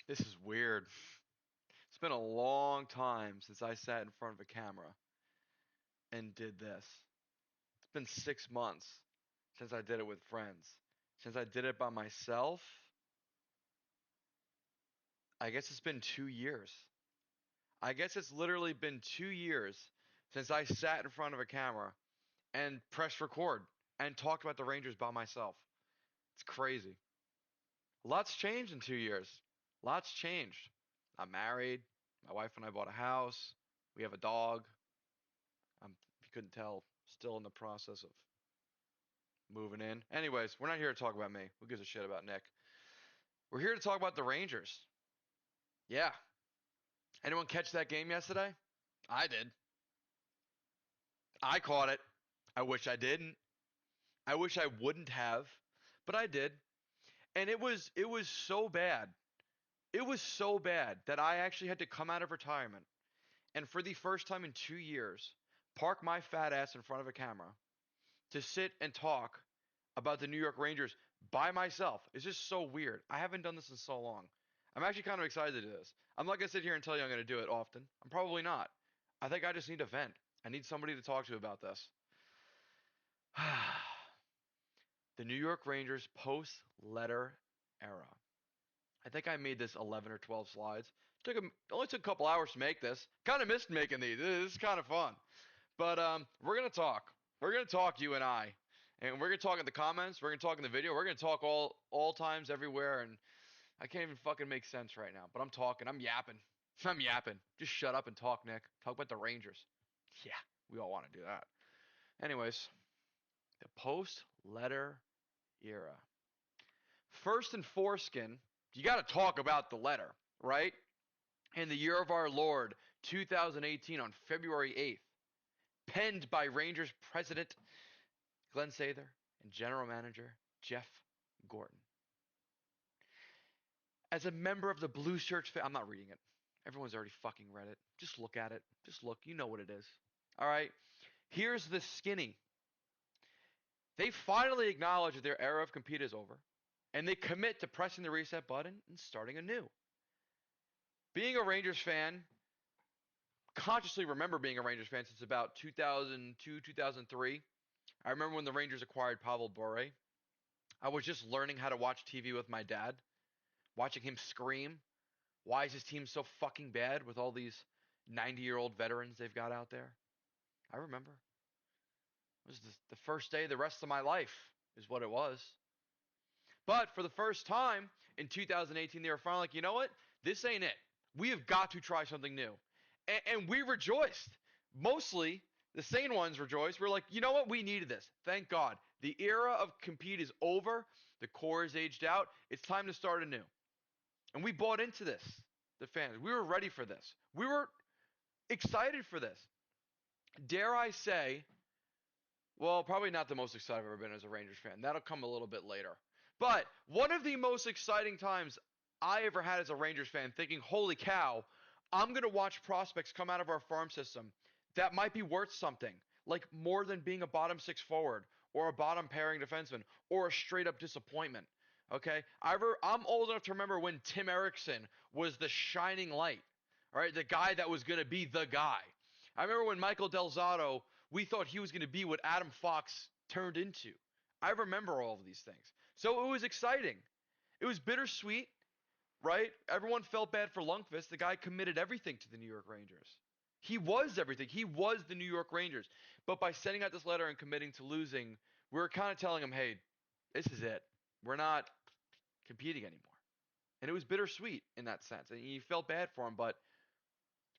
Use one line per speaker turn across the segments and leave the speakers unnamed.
This is weird. It's been a long time since I sat in front of a camera and did this. It's been 6 months since I did it with friends. Since I did it by myself, I guess it's been 2 years. I guess it's literally been 2 years since I sat in front of a camera and pressed record and talked about the Rangers by myself. It's crazy. Lots changed in 2 years. Lots changed. I'm married. My wife and I bought a house. We have a dog. If you couldn't tell, still in the process of moving in. Anyways, we're not here to talk about me. Who gives a shit about Nick? We're here to talk about the Rangers. Yeah. Anyone catch that game yesterday? I did. I caught it. I wish I didn't. I wish I wouldn't have, but I did. And it was so bad. It was so bad that I actually had to come out of retirement and for the first time in 2 years, park my fat ass in front of a camera to sit and talk about the New York Rangers by myself. It's just so weird. I haven't done this in so long. I'm actually kind of excited to do this. I'm not going to sit here and tell you I'm going to do it often. I'm probably not. I think I just need a vent. I need somebody to talk to about this. The New York Rangers post-letter era. I think I made this 11 or 12 slides. Only took a couple hours to make this. Kind of missed making these. This is kind of fun. But we're going to talk. We're going to talk, you and I. And we're going to talk in the comments. We're going to talk in the video. We're going to talk all times, everywhere. And I can't even fucking make sense right now. But I'm talking. I'm yapping. I'm yapping. Just shut up and talk, Nick. Talk about the Rangers. Yeah, we all want to do that. Anyways, the post-letter era. First and foreskin, you got to talk about the letter, right? In the year of our Lord, 2018, on February 8th, penned by Rangers president Glenn Sather and general manager Jeff Gorton. As a member of the Blue Shirts, I'm not reading it. Everyone's already fucking read it. Just look at it. Just look. You know what it is. All right. Here's the skinny. They finally acknowledge that their era of compete is over, and they commit to pressing the reset button and starting anew. Being a Rangers fan, consciously remember being a Rangers fan since about 2002, 2003. I remember when the Rangers acquired Pavel Bure. I was just learning how to watch TV with my dad, watching him scream. Why is his team so fucking bad with all these 90-year-old veterans they've got out there? I remember. It was the first day of the rest of my life is what it was. But for the first time in 2018, they were finally like, you know what? This ain't it. We have got to try something new. And we rejoiced. Mostly, the sane ones rejoiced. We're like, you know what? We needed this. Thank God. The era of compete is over. The core is aged out. It's time to start anew. And we bought into this, the fans. We were ready for this. We were excited for this. Dare I say, well, probably not the most excited I've ever been as a Rangers fan. That'll come a little bit later. But one of the most exciting times I ever had as a Rangers fan, thinking, holy cow, I'm going to watch prospects come out of our farm system that might be worth something, like more than being a bottom six forward or a bottom pairing defenseman or a straight up disappointment. Okay? I'm old enough to remember when Tim Erickson was the shining light, all right? The guy that was going to be the guy. I remember when Michael Del Zotto, we thought he was going to be what Adam Fox turned into. I remember all of these things. So it was exciting. It was bittersweet, right? Everyone felt bad for Lundqvist. The guy committed everything to the New York Rangers. He was everything. He was the New York Rangers. But by sending out this letter and committing to losing, we were kind of telling him, hey, this is it. We're not competing anymore. And it was bittersweet in that sense. And you felt bad for him, but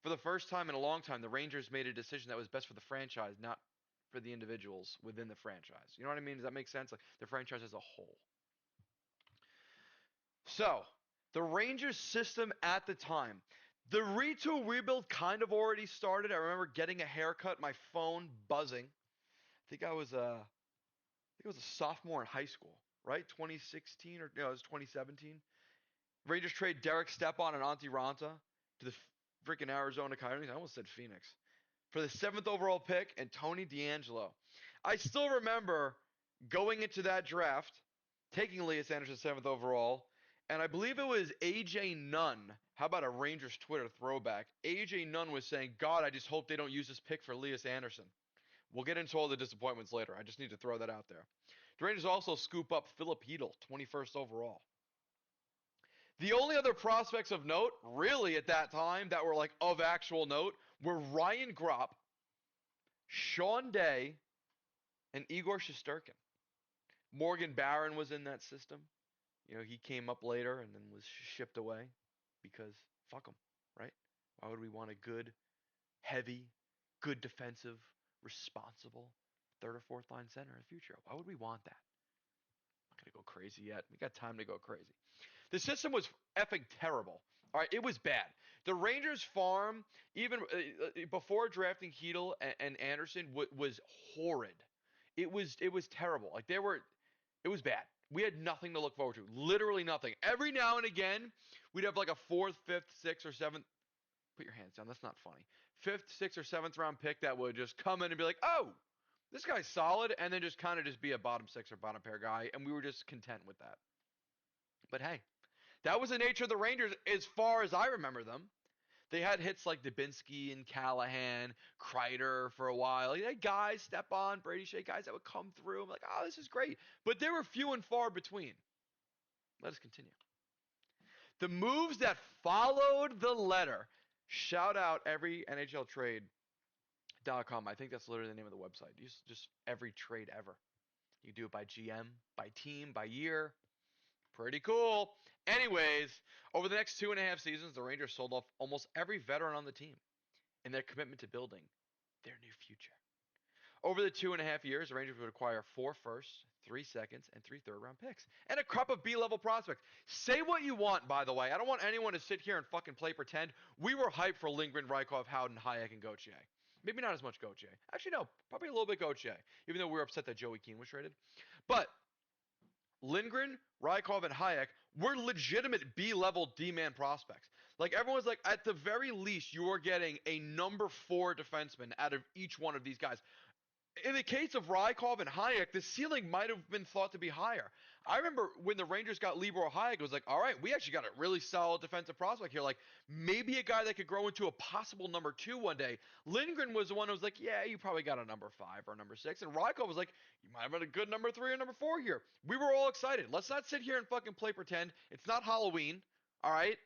for the first time in a long time, the Rangers made a decision that was best for the franchise, not for the individuals within the franchise. You know what I mean? Does that make sense? Like the franchise as a whole. So, the Rangers system at the time, the retool rebuild kind of already started. I remember getting a haircut, my phone buzzing. I was a sophomore in high school, right? 2016 or no, it was 2017. Rangers trade Derek Stepan and Antti Ranta to the freaking Arizona Coyotes. I almost said Phoenix. For the 7th overall pick and Tony DeAngelo. I still remember going into that draft, taking Elias Anderson 7th overall, And I believe it was AJ Nunn. How about a Rangers Twitter throwback? AJ Nunn was saying, God, I just hope they don't use this pick for Elias Anderson. We'll get into all the disappointments later. I just need to throw that out there. The Rangers also scoop up Philip Hedl, 21st overall. The only other prospects of note, really, at that time that were like of actual note, were Ryan Gropp, Sean Day, and Igor Shesterkin. Morgan Barron was in that system. You know, he came up later and then was shipped away because fuck him, right? Why would we want a good, heavy, good defensive, responsible third or fourth line center in the future? Why would we want that? I'm not gonna go crazy yet. We got time to go crazy. The system was effing terrible. All right, it was bad. The Rangers farm, even before drafting Hedl and Anderson, was horrid. It was terrible. Like it was bad. We had nothing to look forward to. Literally nothing. Every now and again, we'd have like a fourth, fifth, sixth, or seventh. Put your hands down. That's not funny. Fifth, sixth, or seventh round pick that would just come in and be like, oh, this guy's solid, and then just kind of just be a bottom six or bottom pair guy, and we were just content with that. But hey, that was the nature of the Rangers as far as I remember them. They had hits like Dubinsky and Callahan, Kreider for a while. You had guys, Stepan, Brady Shea, guys that would come through. I'm like, oh, this is great. But they were few and far between. Let us continue. The moves that followed the letter. Shout out every NHLtrade.com. I think that's literally the name of the website. Just every trade ever. You do it by GM, by team, by year. Pretty cool. Anyways, over the next 2.5 seasons, the Rangers sold off almost every veteran on the team in their commitment to building their new future. Over the 2.5 years, the Rangers would acquire 4 firsts, 3 seconds, and 3 third-round picks, and a crop of B-level prospects. Say what you want, by the way. I don't want anyone to sit here and fucking play pretend. We were hyped for Lindgren, Rykov, Howden, Hayek, and Gauthier. Maybe not as much Gauthier. Actually, no. Probably a little bit Gauthier, even though we were upset that Joey Keane was traded. But Lindgren, Rykov, and Hayek were legitimate B-level D-man prospects. Like, everyone's like, at the very least, you are getting a number 4 defenseman out of each one of these guys. In the case of Rykov and Hayek, the ceiling might have been thought to be higher. I remember when the Rangers got Libor Hayek, it was like, all right, we actually got a really solid defensive prospect here. Like, maybe a guy that could grow into a possible number 2 one day. Lindgren was the one who was like, yeah, you probably got a number 5 or a number 6. And Rykov was like, you might have got a good number 3 or number 4 here. We were all excited. Let's not sit here and fucking play pretend. It's not Halloween, all right?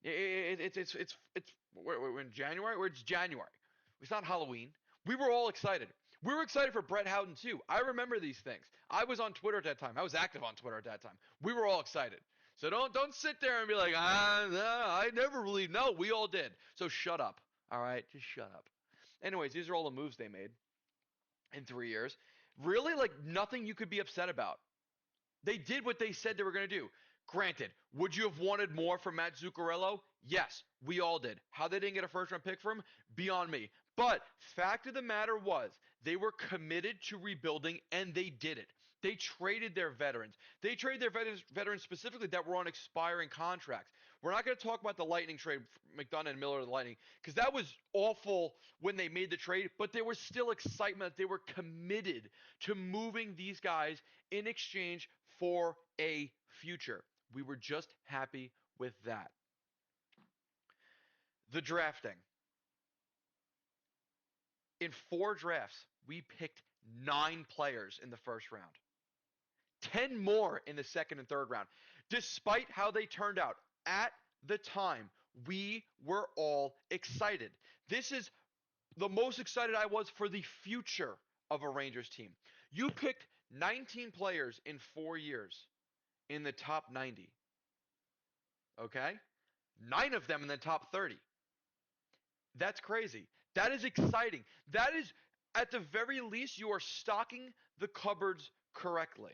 We're in January? It's January. It's not Halloween. We were all excited. We were excited for Brett Howden too. I remember these things. I was on Twitter at that time. I was active on Twitter at that time. We were all excited. So don't sit there and be like, no, I never really. No, we all did. So shut up. All right, just shut up. Anyways, these are all the moves they made in 3 years. Really, like nothing you could be upset about. They did what they said they were going to do. Granted, would you have wanted more from Matt Zuccarello? Yes, we all did. How they didn't get a first-round pick for him? Beyond me. But fact of the matter was, they were committed to rebuilding, and they did it. They traded their veterans. They traded their veterans specifically that were on expiring contracts. We're not going to talk about the Lightning trade, McDonough and Miller to the Lightning, because that was awful when they made the trade, but there was still excitement that they were committed to moving these guys in exchange for a future. We were just happy with that. The drafting. In 4 drafts, we picked 9 players in the first round. 10 more in the second and third round. Despite how they turned out, at the time, we were all excited. This is the most excited I was for the future of a Rangers team. You picked 19 players in 4 years in the top 90. Okay? 9 of them in the top 30. That's crazy. That is exciting. That is, at the very least, you are stocking the cupboards correctly.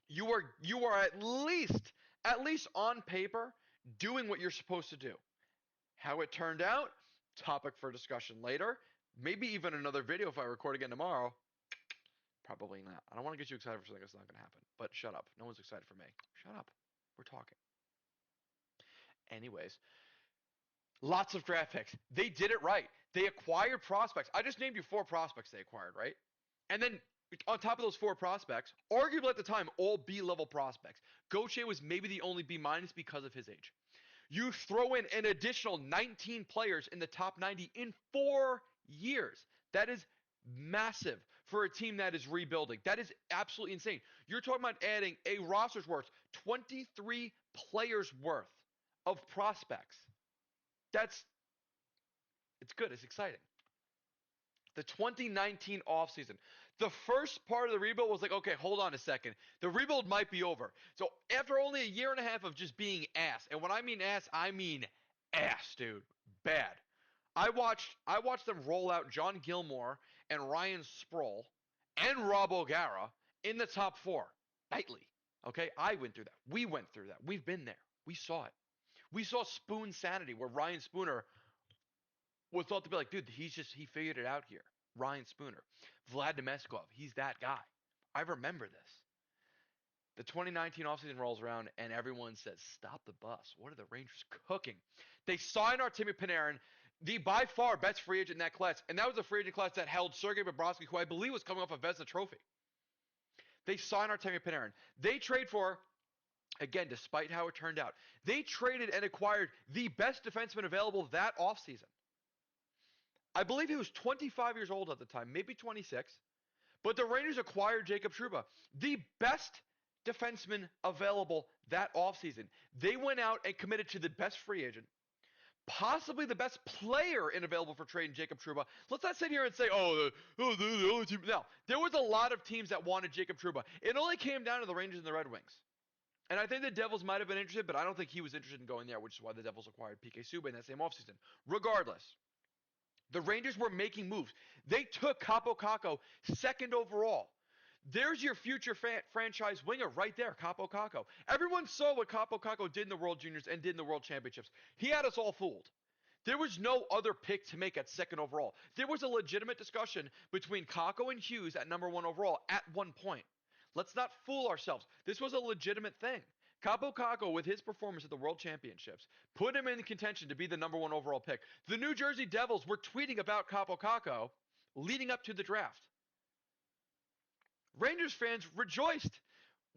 You are at least on paper doing what you're supposed to do. How it turned out, topic for discussion later. Maybe even another video if I record again tomorrow. Probably not. I don't want to get you excited for something that's not going to happen. But shut up. No one's excited for me. Shut up. We're talking. Anyways. Lots of draft picks. They did it right. They acquired prospects. I just named you 4 prospects they acquired, right? And then on top of those 4 prospects, arguably at the time, all B-level prospects. Gauthier was maybe the only B- because of his age. You throw in an additional 19 players in the top 90 in 4 years. That is massive for a team that is rebuilding. That is absolutely insane. You're talking about adding a roster's worth, 23 players worth of prospects. It's good. It's exciting. The 2019 offseason. The first part of the rebuild was like, okay, hold on a second. The rebuild might be over. So after only a year and a half of just being ass, and when I mean ass, I mean ass, dude. Bad. I watched them roll out John Gilmore and Ryan Sproul and Rob O'Gara in the top 4 nightly. Okay? I went through that. We went through that. We've been there. We saw it. We saw Spoon Sanity, where Ryan Spooner was thought to be like, dude, he figured it out here. Ryan Spooner. Vlad Nemeskov, he's that guy. I remember this. The 2019 offseason rolls around and everyone says, stop the bus. What are the Rangers cooking? They signed Artemi Panarin, the by far best free agent in that class, and that was a free agent class that held Sergei Bobrovsky, who I believe was coming off a Vezina trophy. They signed Artemi Panarin. They trade for, again, despite how it turned out, they traded and acquired the best defenseman available that offseason. I believe he was 25 years old at the time, maybe 26. But the Rangers acquired Jacob Trouba, the best defenseman available that offseason. They went out and committed to the best free agent, possibly the best player in available for trade in Jacob Trouba. Let's not sit here and say, the only team. No, there was a lot of teams that wanted Jacob Trouba. It only came down to the Rangers and the Red Wings. And I think the Devils might have been interested, but I don't think he was interested in going there, which is why the Devils acquired PK Subban in that same offseason. Regardless, the Rangers were making moves. They took Kaapo Kakko second overall. There's your future franchise winger right there, Kaapo Kakko. Everyone saw what Kaapo Kakko did in the World Juniors and did in the World Championships. He had us all fooled. There was no other pick to make at second overall. There was a legitimate discussion between Kakko and Hughes at number 1 overall at one point. Let's not fool ourselves. This was a legitimate thing. Kaapo Kakko, with his performance at the World Championships, put him in contention to be the number 1 overall pick. The New Jersey Devils were tweeting about Kaapo Kakko leading up to the draft. Rangers fans rejoiced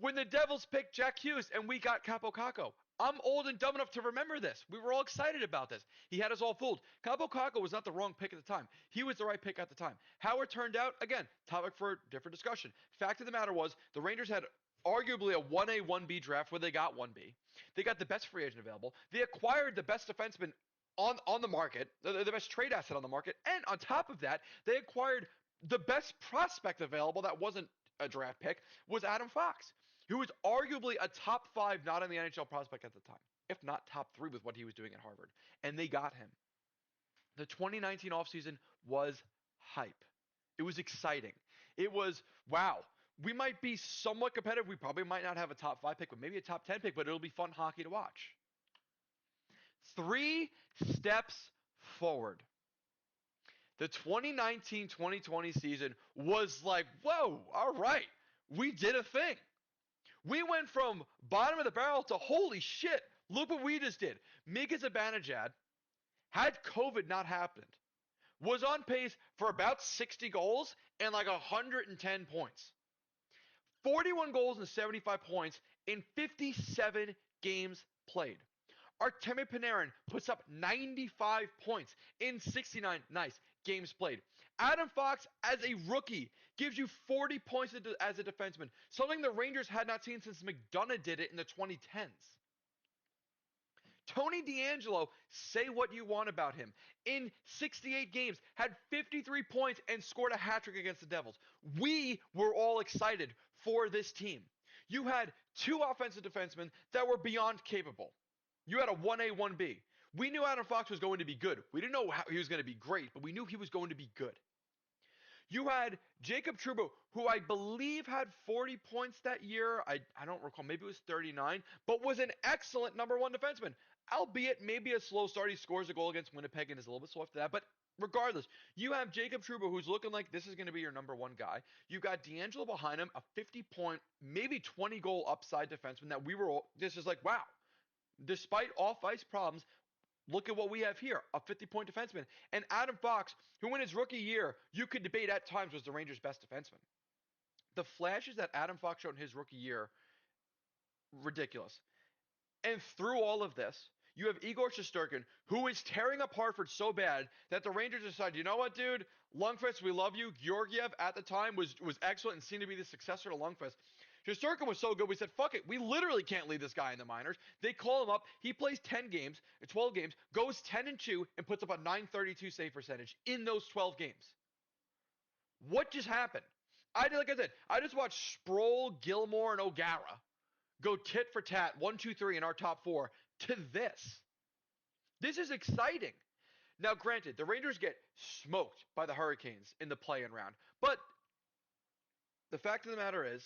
when the Devils picked Jack Hughes and we got Kaapo Kakko. I'm old and dumb enough to remember this. We were all excited about this. He had us all fooled. Kaapo Kakko was not the wrong pick at the time. He was the right pick at the time. How it turned out, again, topic for a different discussion. Fact of the matter was, the Rangers had arguably a 1A, 1B draft where they got 1B. They got the best free agent available. They acquired the best defenseman on the market, the best trade asset on the market. And on top of that, they acquired the best prospect available that wasn't a draft pick, was Adam Fox, who was arguably a top 5 not in the NHL prospect at the time, if not top 3 with what he was doing at Harvard. And they got him. The 2019 offseason was hype. It was exciting. It was, wow, we might be somewhat competitive. We probably might not have a top 5 pick, but maybe a top 10 pick, but it'll be fun hockey to watch. 3 steps forward. The 2019-2020 season was like, whoa, all right, we did a thing. We went from bottom of the barrel to holy shit, look what we just did. Mika Zibanejad, had COVID not happened, was on pace for about 60 goals and like 110 points. 41 goals and 75 points in 57 games played. Artemi Panarin puts up 95 points in 69 games played. Adam Fox, as a rookie, gives you 40 points as a defenseman, something the Rangers had not seen since McDonough did it in the 2010s. Tony DeAngelo, say what you want about him, in 68 games, had 53 points and scored a hat trick against the Devils. We were all excited for this team. You had 2 offensive defensemen that were beyond capable. You had a 1A, 1B. We knew Adam Fox was going to be good. We didn't know how he was going to be great, but we knew he was going to be good. You had Jacob Trouba, who I believe had 40 points that year. I don't recall. Maybe it was 39, but was an excellent number 1 defenseman. Albeit maybe a slow start. He scores a goal against Winnipeg and is a little bit slow after that. But regardless, you have Jacob Trouba, who's looking like this is going to be your number 1 guy. You've got DeAngelo behind him, a 50-point, maybe 20-goal upside defenseman that we were all, this is like, wow. Despite off-ice problems, look at what we have here, a 50-point defenseman. And Adam Fox, who in his rookie year, you could debate at times was the Rangers' best defenseman. the flashes that Adam Fox showed in his rookie year, ridiculous. And through all of this, you have Igor Shesterkin, who is tearing up Hartford so bad that the Rangers decide, you know what, dude? Lundqvist, we love you. Georgiev at the time was excellent and seemed to be the successor to Lundqvist. Shesterkin was so good, we said, fuck it. We literally can't leave this guy in the minors. They call him up. He plays 10 games, 12 games, goes 10-2, and puts up a .932 save percentage in those 12 games. What just happened? Like I said, I just watched Sproul, Gilmore, and O'Gara go tit for tat, 1, 2, 3 in our top 4 to this. This is exciting. Now, granted, the Rangers get smoked by the Hurricanes in the play-in round, but the fact of the matter is,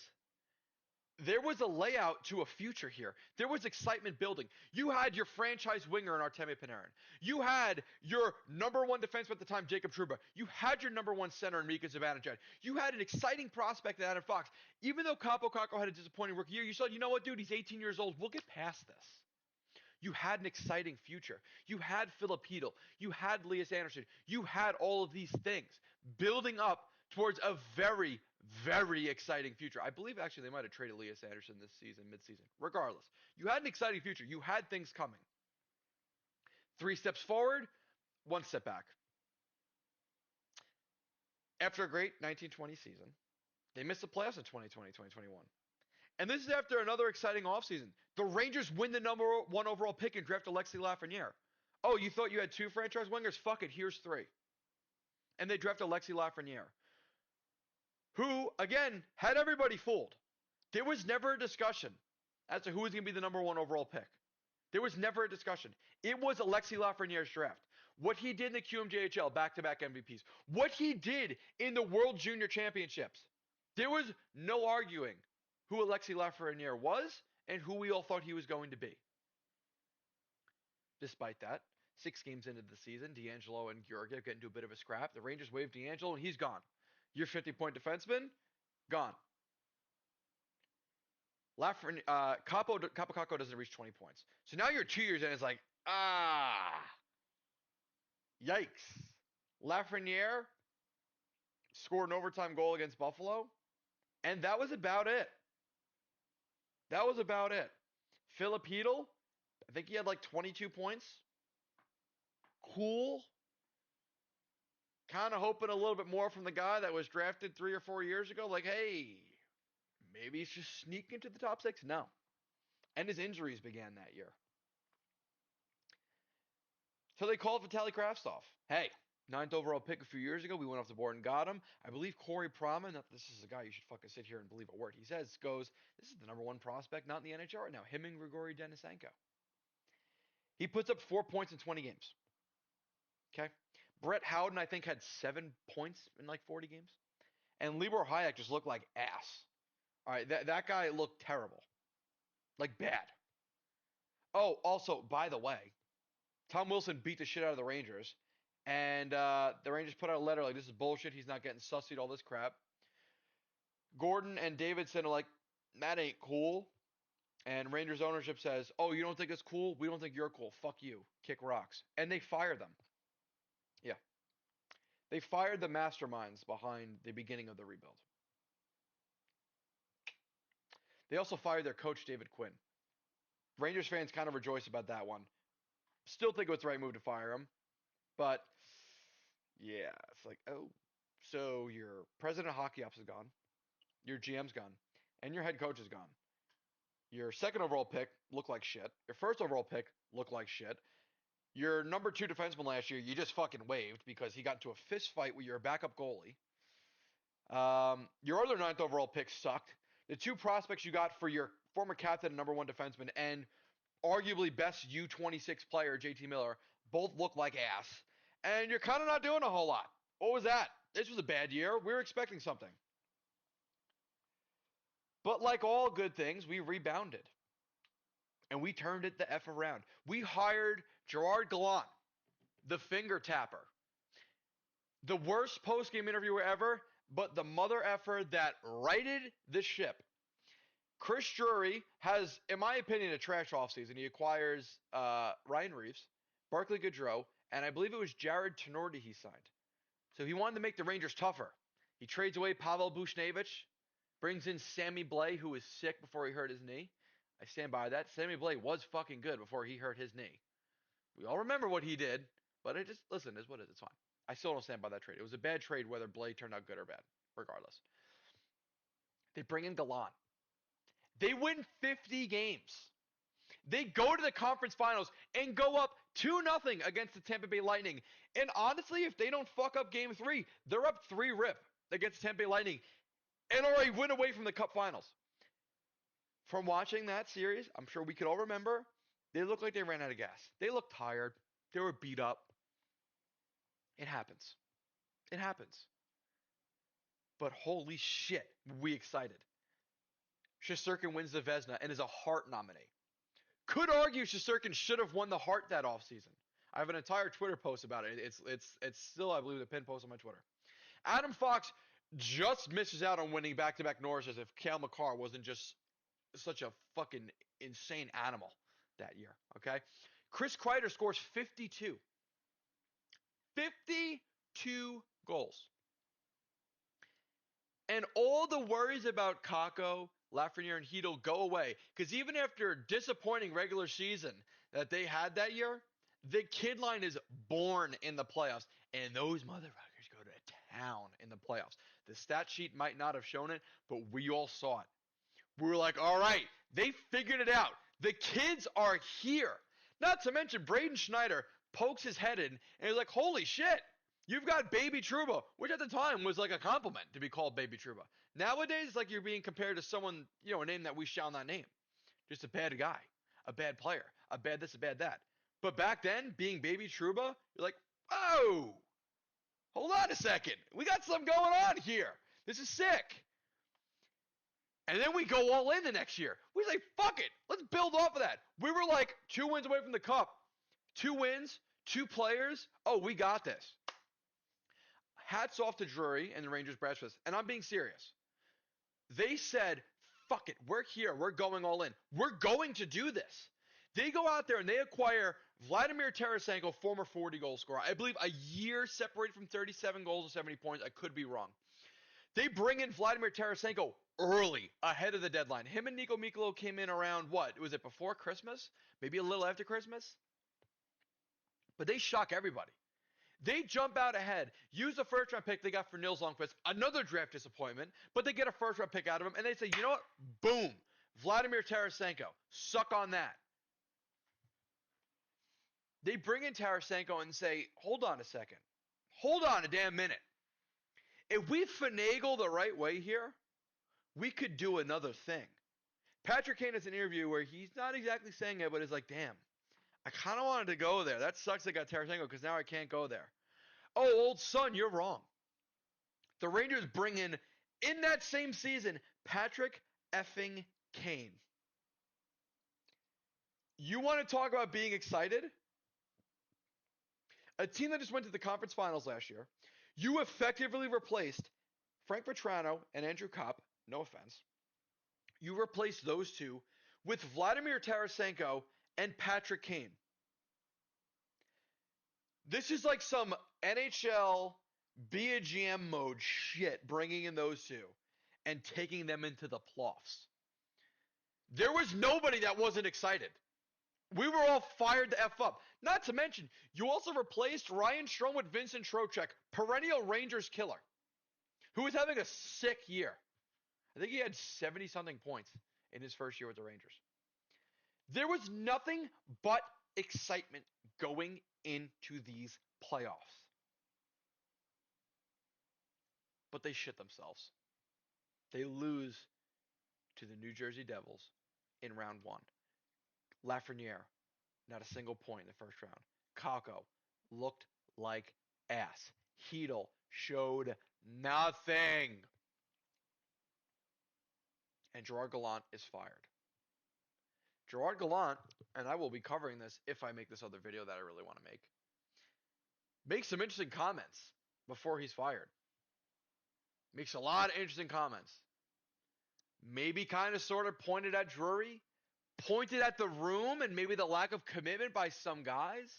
there was a layout to a future here. There was excitement building. You had your franchise winger in Artemi Panarin. You had your number one defenseman at the time, Jacob Trouba. You had your number one center in Mika Zibanejad. You had an exciting prospect in Adam Fox. Even though Kaapo Kakko had a disappointing rookie year, you said, you know what, dude, he's 18 years old. We'll get past this. You had an exciting future. You had Philip Hedl. You had Elias Anderson. You had all of these things building up towards a very, very exciting future. I believe actually they might have traded Elias Anderson this season, midseason. Regardless, you had an exciting future. You had things coming. 3 steps forward, 1 step back. After a great 1920 season, they missed the playoffs in 2020, 2021. And this is after another exciting offseason. The Rangers win the number 1 overall pick and draft Alexis Lafreniere. Oh, you thought you had 2 franchise wingers? Fuck it, here's 3. And they draft Alexis Lafreniere, who, again, had everybody fooled. There was never a discussion as to who was going to be the number 1 overall pick. There was never a discussion. It was Alexis Lafreniere's draft. What he did in the QMJHL, back-to-back MVPs. What he did in the World Junior Championships. There was no arguing who Alexis Lafreniere was and who we all thought he was going to be. Despite that, 6 games into the season, DeAngelo and Georgiev get into a bit of a scrap. The Rangers waive DeAngelo, and he's gone. Your 50-point defenseman, gone. Kaapo Kakko doesn't reach 20 points. So now you're 2 years in, it's like, yikes. Lafreniere scored an overtime goal against Buffalo, and that was about it. Philip Hedl, I think he had like 22 points. Cool. Kind of hoping a little bit more from the guy that was drafted 3 or 4 years ago. Like, hey, maybe he's just sneaking into the top 6. No. And his injuries began that year. So they called Vitaly Kravtsov. Hey, 9th overall pick a few years ago. We went off the board and got him. I believe Corey Proman, not this is a guy you should fucking sit here and believe a word he says, goes, this is the number 1 prospect not in the NHL right now. Him and Grigory Denisenko. He puts up 4 points in 20 games. Okay? Brett Howden, I think, had 7 points in like 40 games. And Libor Hayek just looked like ass. All right, that guy looked terrible. Like bad. Oh, also, by the way, Tom Wilson beat the shit out of the Rangers. And the Rangers put out a letter like, this is bullshit. He's not getting sussied, all this crap. Gordon and Davidson are like, that ain't cool. And Rangers ownership says, oh, you don't think it's cool? We don't think you're cool. Fuck you. Kick rocks. And they fire them. Yeah. They fired the masterminds behind the beginning of the rebuild. They also fired their coach, David Quinn. Rangers fans kind of rejoice about that one. Still think it was the right move to fire him. But, yeah, it's like, oh, so your president of hockey ops is gone. Your GM's gone. And your head coach is gone. Your 2nd overall pick looked like shit. Your 1st overall pick looked like shit. Your number 2 defenseman last year, you just fucking waived because he got into a fist fight with your backup goalie. Your other 9th overall pick sucked. The 2 prospects you got for your former captain and number 1 defenseman and arguably best U26 player, JT Miller, both look like ass. And you're kind of not doing a whole lot. What was that? This was a bad year. We were expecting something. But like all good things, we rebounded. And we turned it the F around. We hired Gerard Gallant, the finger tapper. The worst post-game interviewer ever, but the mother effer that righted the ship. Chris Drury has, in my opinion, a trash offseason. He acquires Ryan Reeves, Barclay Goodrow, and I believe it was Jared Tenorti he signed. So he wanted to make the Rangers tougher. He trades away Pavel Buchnevich, Brings in Sammy Blay, who was sick before he hurt his knee. I stand by that. Sammy Blay was fucking good before he hurt his knee. We all remember what he did, but it just, listen, is what it is. It's fine. I still don't stand by that trade. It was a bad trade, whether Blay turned out good or bad, regardless. They bring in Gallant. They win 50 games. They go to the conference finals and go up 2-0 against the Tampa Bay Lightning. And honestly, if they don't fuck up game 3, they're up 3-rip against the Tampa Bay Lightning and already win away from the Cup Finals. From watching that series, I'm sure we could all remember, they looked like they ran out of gas. They looked tired. They were beat up. It happens. It happens. But holy shit, we excited. Shesterkin wins the Vezina and is a Hart nominee. Could argue Shesterkin should have won the Hart that offseason. I have an entire Twitter post about it. It's still, I believe, the pinned post on my Twitter. Adam Fox just misses out on winning back-to-back Norrises if Cale Makar wasn't just such a fucking insane animal that year, okay? Chris Kreider scores 52. 52 goals. And all the worries about Kakko, Lafreniere, and Hedel go away. Because even after a disappointing regular season that they had that year, the kid line is born in the playoffs. And those motherfuckers go to town in the playoffs. The stat sheet might not have shown it, but we all saw it. We were like, all right, they figured it out. The kids are here. Not to mention Braden Schneider pokes his head in and he's like, holy shit. You've got Baby Trouba, which at the time was like a compliment to be called Baby Trouba. Nowadays, it's like you're being compared to someone, a name that we shall not name. Just a bad guy, a bad player, a bad this, a bad that. But back then, being Baby Trouba, you're like, oh, hold on a second. We got something going on here. This is sick. And then we go all in the next year. We say, fuck it. Let's build off of that. We were like 2 wins away from the Cup. 2 wins, 2 players. Oh, we got this. Hats off to Drury and the Rangers brass fist. And I'm being serious. They said, fuck it. We're here. We're going all in. We're going to do this. They go out there and they acquire Vladimir Tarasenko, former 40-goal scorer. I believe a year separated from 37 goals and 70 points. I could be wrong. They bring in Vladimir Tarasenko early, ahead of the deadline. Him and Nico Mikolo came in around, what? Was it before Christmas? Maybe a little after Christmas? But they shock everybody. They jump out ahead, use the first-round pick they got for Nils Lundqvist, another draft disappointment, but they get a first-round pick out of him, and they say, you know what? Boom. Vladimir Tarasenko. Suck on that. They bring in Tarasenko and say, hold on a second. Hold on a damn minute. If we finagle the right way here, we could do another thing. Patrick Kane has an interview where he's not exactly saying it, but is like, damn, I kind of wanted to go there. That sucks I got Tarasenko because now I can't go there. Oh, old son, you're wrong. The Rangers bring in that same season, Patrick effing Kane. You want to talk about being excited? A team that just went to the conference finals last year, you effectively replaced Frank Vetrano and Andrew Kopp. No offense. You replaced those two with Vladimir Tarasenko and Patrick Kane. This is like some NHL be a GM mode shit, bringing in those two and taking them into the playoffs. There was nobody that wasn't excited. We were all fired the F up. Not to mention, you also replaced Ryan Strome with Vincent Trocheck, perennial Rangers killer, who was having a sick year. I think he had 70-something points in his first year with the Rangers. There was nothing but excitement going into these playoffs. But they shit themselves. They lose to the New Jersey Devils in round 1. Lafreniere, not a single point in the first round. Kakko looked like ass. Hedel showed nothing. And Gerard Gallant is fired. Gerard Gallant, and I will be covering this if I make this other video that I really want to make, makes some interesting comments before he's fired. Makes a lot of interesting comments. Maybe kind of sort of pointed at Drury, pointed at the room and maybe the lack of commitment by some guys.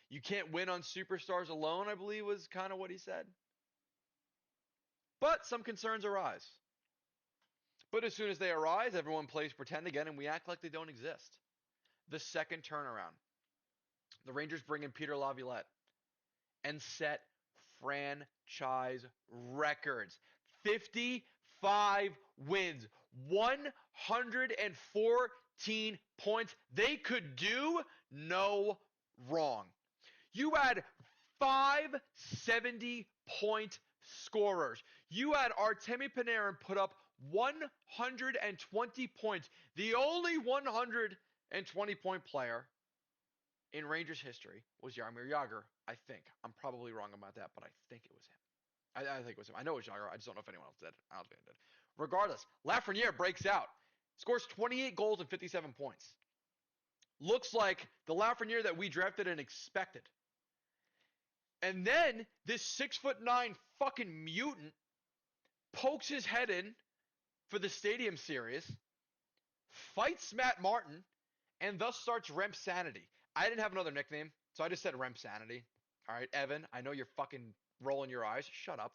You can't win on superstars alone, I believe was kind of what he said. But some concerns arise. But as soon as they arise, everyone plays pretend again, and we act like they don't exist. The second turnaround, the Rangers bring in Peter Laviolette and set franchise records. 55 wins, 114 points. They could do no wrong. You had 570-point scorers. You had Artemi Panarin put up 120 points. The only 120-point player in Rangers history was Jaromir Jagr, I think. I'm probably wrong about that, but I think it was him. I think it was him. I know it was Jagr. I just don't know if anyone else did. I don't think it did. Regardless, Lafreniere breaks out, scores 28 goals and 57 points. Looks like the Lafreniere that we drafted and expected. And then this 6'9" fucking mutant pokes his head in for the Stadium Series, fights Matt Martin, and thus starts Remp Sanity. I didn't have another nickname, so I just said Remp Sanity. All right, Evan, I know you're fucking rolling your eyes. Shut up.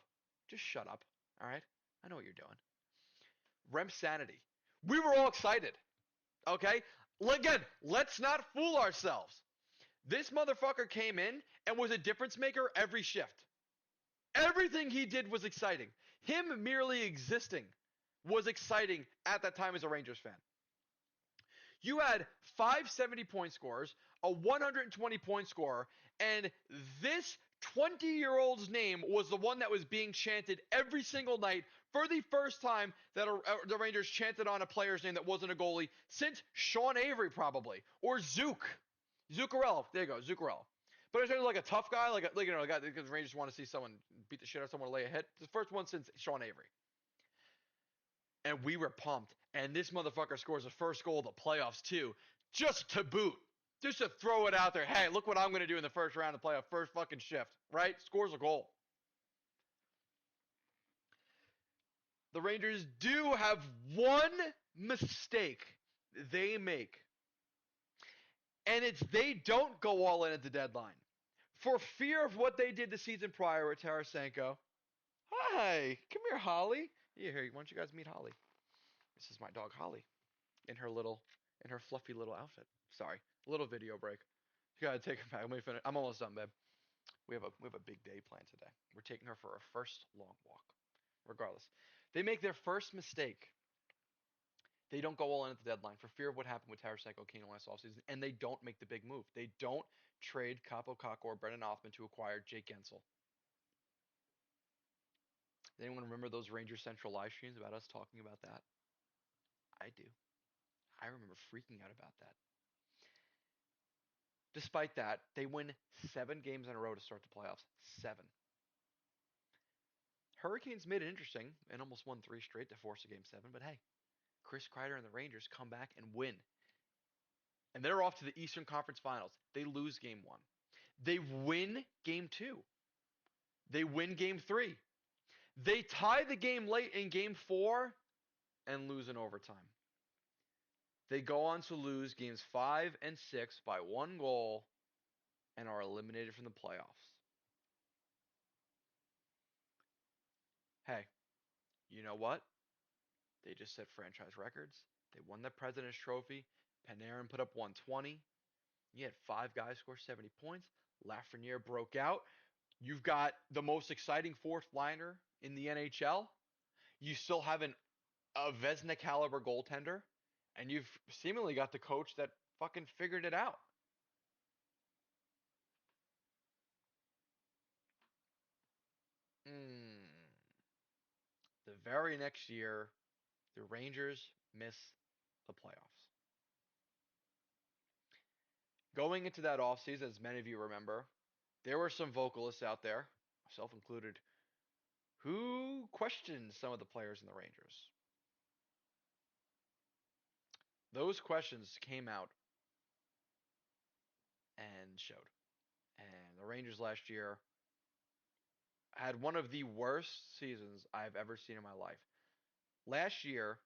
Just shut up. All right? I know what you're doing. Remp Sanity. We were all excited. Okay? Again, let's not fool ourselves. This motherfucker came in and was a difference maker every shift. Everything he did was exciting. Him merely existing was exciting at that time as a Rangers fan. You had 570-point scorers, a 120-point scorer, and this 20-year-old's name was the one that was being chanted every single night for the first time that the Rangers chanted on a player's name that wasn't a goalie since Sean Avery, probably, or Zook. Zuccarello. There you go, Zuccarello. But it's like a tough guy, like a guy because Rangers want to see someone beat the shit out of someone, lay a hit. The first one since Sean Avery. And we were pumped. And this motherfucker scores the first goal of the playoffs, too. Just to boot. Just to throw it out there. Hey, look what I'm going to do in the first round of the playoff. First fucking shift. Right? Scores a goal. The Rangers do have one mistake they make. And it's they don't go all in at the deadline. For fear of what they did the season prior with Tarasenko. Hi. Come here, Holly. Yeah, here, why don't you guys meet Holly? This is my dog Holly, in her fluffy little outfit. Sorry, little video break. You gotta take her back. Let me finish. I'm almost done, babe. We have a big day planned today. We're taking her for our first long walk. Regardless, they make their first mistake. They don't go all in at the deadline for fear of what happened with Tarasenko Kane last offseason, and they don't make the big move. They don't trade Capo Kakko or Brendan Othman to acquire Jake Gensel. Does anyone remember those Ranger Central live streams about us talking about that? I do. I remember freaking out about that. Despite that, they win 7 games in a row to start the playoffs. 7. Hurricanes made it interesting and almost won 3 straight to force a game 7, but hey, Chris Kreider and the Rangers come back and win. And they're off to the Eastern Conference Finals. They lose game 1. They win game 2. They win game 3. They tie the game late in game 4 and lose in overtime. They go on to lose games 5 and 6 by 1 goal and are eliminated from the playoffs. Hey, you know what? They just set franchise records. They won the President's Trophy. Panarin put up 120. You had 5 guys score 70 points. Lafreniere broke out. You've got the most exciting fourth liner in the NHL. You still have a Vezina caliber goaltender. And you've seemingly got the coach that fucking figured it out. The very next year, the Rangers miss the playoffs. Going into that offseason, as many of you remember, there were some vocalists out there, myself included, who questioned some of the players in the Rangers. Those questions came out and showed. And the Rangers last year had one of the worst seasons I've ever seen in my life. Last year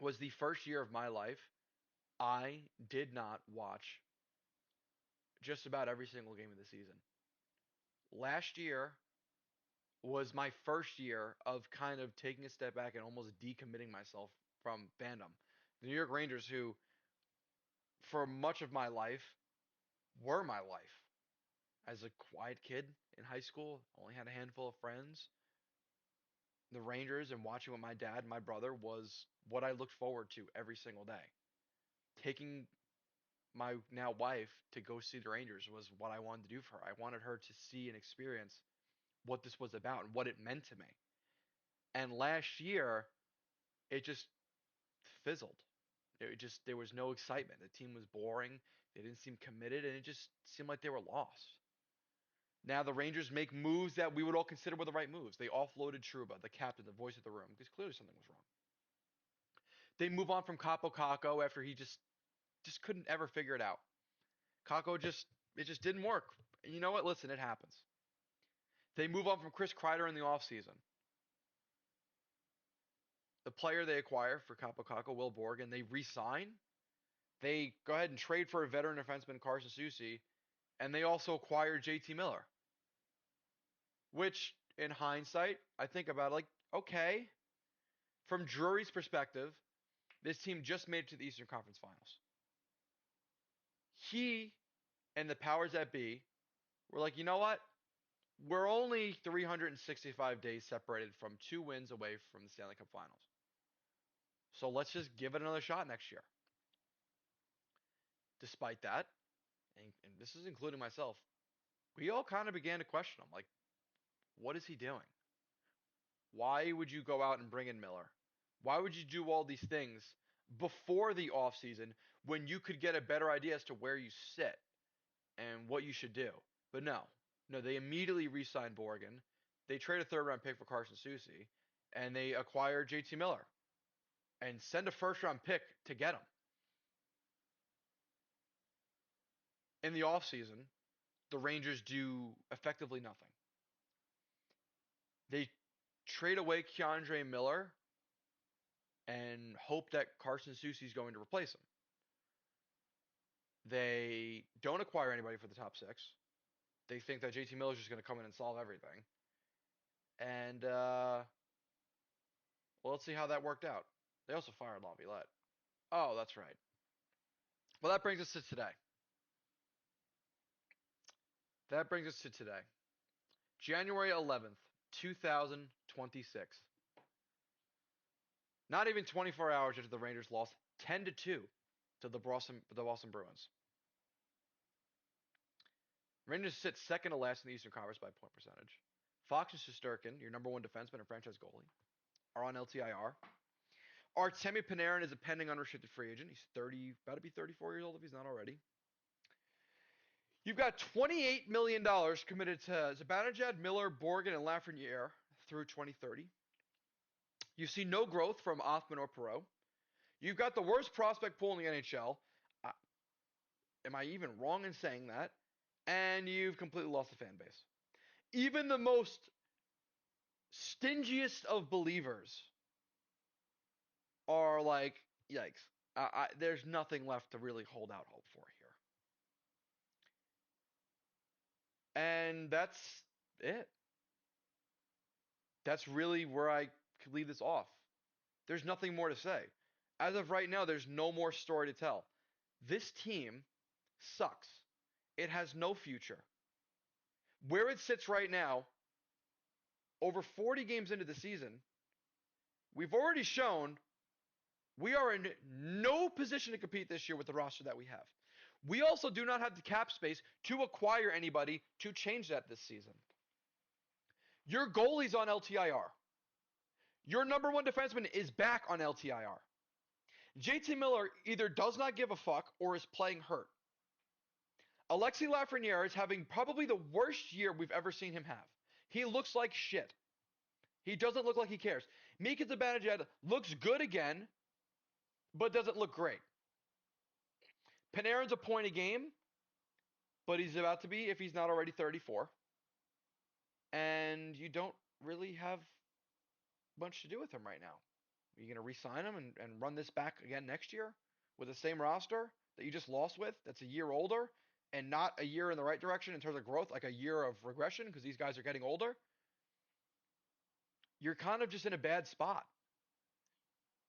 was the first year of my life I did not watch just about every single game of the season. Last year, was my first year of kind of taking a step back and almost decommitting myself from fandom. The New York Rangers, who for much of my life were my life. As a quiet kid in high school, only had a handful of friends. The Rangers and watching with my dad and my brother was what I looked forward to every single day. Taking my now wife to go see the Rangers was what I wanted to do for her. I wanted her to see and experience what this was about and what it meant to me. And last year, it just fizzled. It just there was no excitement. The team was boring. They didn't seem committed, and it just seemed like they were lost. Now the Rangers make moves that we would all consider were the right moves. They offloaded Trouba, the captain, the voice of the room, because clearly something was wrong. They move on from Capo Caco after he just couldn't ever figure it out. Caco it just didn't work. And you know what? Listen, it happens. They move on from Chris Kreider in the offseason. The player they acquire for Capo Caco, Will Borgen, they re-sign. They go ahead and trade for a veteran defenseman, Carson Soucy, and they also acquire JT Miller. Which, in hindsight, I think about it like, okay, from Drury's perspective, this team just made it to the Eastern Conference Finals. He and the powers that be were like, you know what? We're only 365 days separated from 2 wins away from the Stanley Cup Finals. So let's just give it another shot next year. Despite that, and this is including myself, we all kind of began to question him. Like, what is he doing? Why would you go out and bring in Miller? Why would you do all these things before the offseason when you could get a better idea as to where you sit and what you should do? But no, they immediately re-signed Borgen. They trade a third-round pick for Carson Soucy, and they acquire JT Miller and send a first-round pick to get him. In the offseason, the Rangers do effectively nothing. They trade away Keandre Miller and hope that Carson Soucy is going to replace him. They don't acquire anybody for the top six. They think that JT Miller is just going to come in and solve everything. And, well, let's see how that worked out. They also fired Laviolette. Oh, that's right. Well, that brings us to today. January 11th, 2026. Not even 24 hours after the Rangers lost 10-2 to the Boston Bruins. Rangers sit second to last in the Eastern Conference by point percentage. Fox and Shesterkin, your number one defenseman and franchise goalie, are on LTIR. Artemi Panarin is a pending unrestricted free agent. He's about to be 34 years old if he's not already. You've got $28 million committed to Zibanejad, Miller, Borgen, and Lafreniere through 2030. You see no growth from Othman or Perreault. You've got the worst prospect pool in the NHL. Am I even wrong in saying that? And you've completely lost the fan base. Even the most stingiest of believers are like, yikes. There's nothing left to really hold out hope for here. And that's it. That's really where I could leave this off. There's nothing more to say. As of right now, there's no more story to tell. This team sucks. It has no future. Where it sits right now, over 40 games into the season, we've already shown we are in no position to compete this year with the roster that we have. We also do not have the cap space to acquire anybody to change that this season. Your goalie's on LTIR. Your number one defenseman is back on LTIR. JT Miller either does not give a fuck or is playing hurt. Alexis Lafreniere is having probably the worst year we've ever seen him have. He looks like shit. He doesn't look like he cares. Mika Zibanejad looks good again, but doesn't look great. Panarin's a point a game, but he's about to be if he's not already 34. And you don't really have much to do with him right now. Are you going to re-sign him and run this back again next year with the same roster that you just lost with that's a year older and not a year in the right direction in terms of growth, like a year of regression because these guys are getting older? you're kind of just in a bad spot.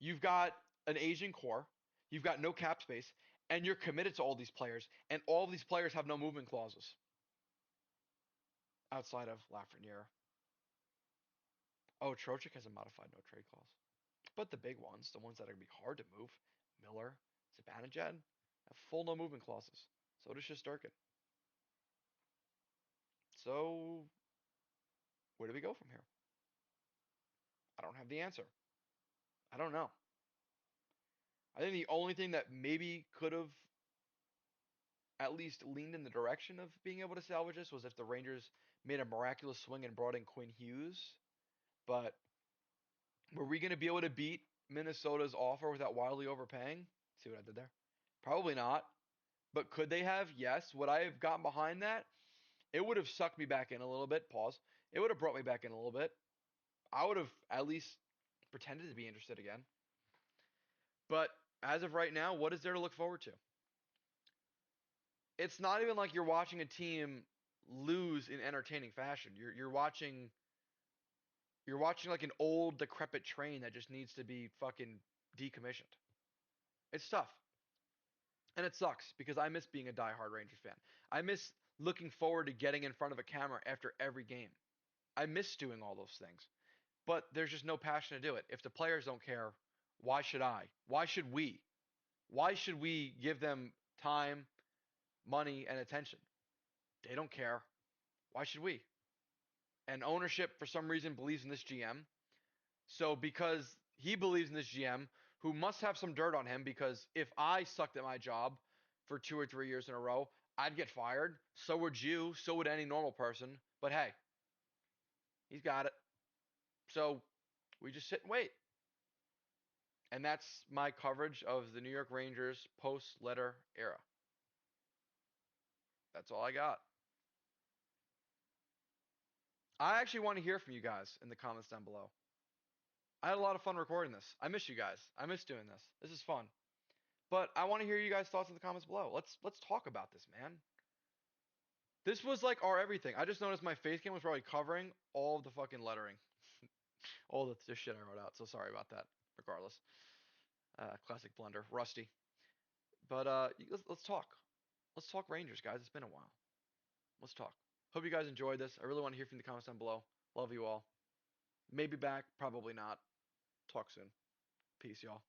You've got an aging core, you've got no cap space, and you're committed to all these players, and all these players have no movement clauses outside of Lafreniere. Oh, Trocheck has a modified no trade clause. But the big ones, the ones that are going to be hard to move, Miller, Zibanejad, have full no movement clauses. So does Shesterkin. So where do we go from here? I don't have the answer. I don't know. I think the only thing that maybe could have at least leaned in the direction of being able to salvage this was if the Rangers made a miraculous swing and brought in Quinn Hughes. But were we going to be able to beat Minnesota's offer without wildly overpaying? See what I did there? Probably not. But could they have? Yes. Would I have gotten behind that? It would have sucked me back in a little bit. Pause. It would have brought me back in a little bit. I would have at least pretended to be interested again. But as of right now, what is there to look forward to? It's not even like you're watching a team lose in entertaining fashion. You're watching like an old decrepit train that just needs to be fucking decommissioned. It's tough. And it sucks because I miss being a diehard Rangers fan. I miss looking forward to getting in front of a camera after every game. I miss doing all those things. But there's just no passion to do it. If the players don't care, why should I? Why should we? Why should we give them time, money, and attention? They don't care. Why should we? And ownership, for some reason, believes in this GM. So because he believes in this GM, who must have some dirt on him, because if I sucked at my job for 2 or 3 years in a row, I'd get fired. So would you. So would any normal person. But hey, he's got it. So we just sit and wait. And that's my coverage of the New York Rangers post letter era. That's all I got. I actually want to hear from you guys in the comments down below. I had a lot of fun recording this. I miss you guys. I miss doing this. This is fun. But I want to hear you guys' thoughts in the comments below. Let's talk about this, man. This was like our everything. I just noticed my face cam was probably covering all of the fucking lettering, all the shit I wrote out. So sorry about that. Regardless, classic blunder, rusty. But let's talk. Let's talk Rangers, guys. It's been a while. Let's talk. Hope you guys enjoyed this. I really want to hear from the comments down below. Love you all. Maybe back, probably not. Talk soon. Peace, y'all.